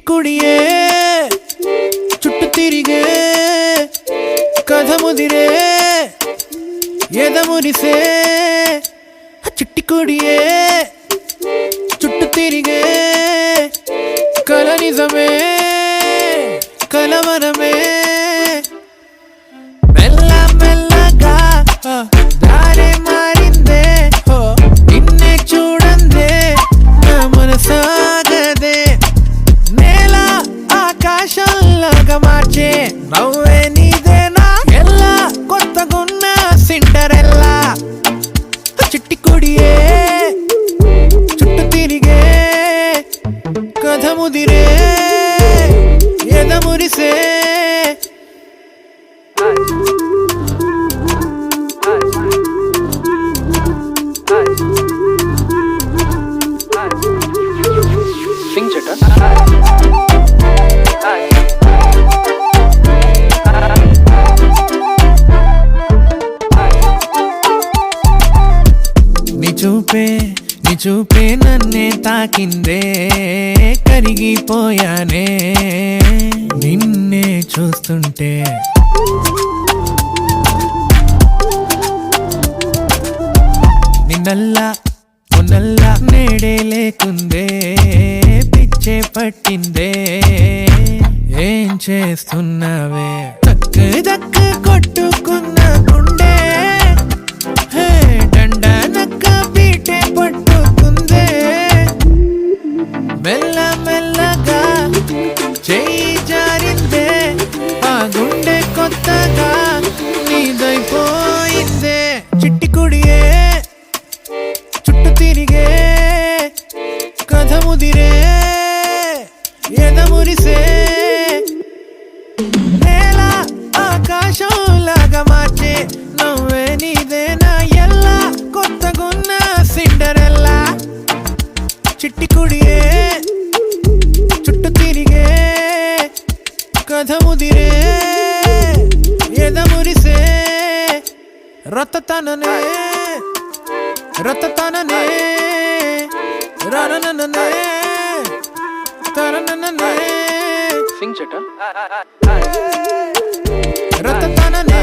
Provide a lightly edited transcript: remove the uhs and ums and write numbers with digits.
కుడియే చుట్టు తిరిగే కథ ముదిరే ఎదమురిసే చిట్టి కుడియే చుట్టు తిరిగే కల నిజమే కలవరమే మెల్ల మెల్లగా దారే మారిందే నిన్నే చూడందే నా మనసాగదే నేల ఆకాశంలాగా మార్చే నవ్వే నీదేనా ఎల్లా కొత్తగున్న సిండరెల్లా చిట్టి కుడియే చుట్టు తిరిగే కథ ముదిరే ఎదమురిసే Sing chata. నీ చూపే నన్నే తాకిందే కరిగిపోయానే నిన్నే చూస్తుంటే నిన్నల్లా మొన్నల్లా నేడే లేకుందే పిచ్చే పట్టిందే ఏం చేస్తున్నావే దక్కు దక్కు కొట్టుకున్న గుండె డండ నక్క పీటే పట్టుకుందే మెల్ల మెల్లగా చెయ్యి జారిందే ఆ గుండె కొత్తగా నీదైపోయిందే చిట్టి కుడియే చుట్టు తిరిగే కథ ముదిరే ఎదమురిసే నేల ఆకాశంలాగా మార్చే నవ్వే నీదేనా ఎల్లా కొత్తగున్న సిండరెల్లా చిట్టి కుడియే చుట్టు తిరిగే కథ ముదిరే ఎదమురిసే రతతననే రతతననే రననననే తననననే Sing chata. రతతననే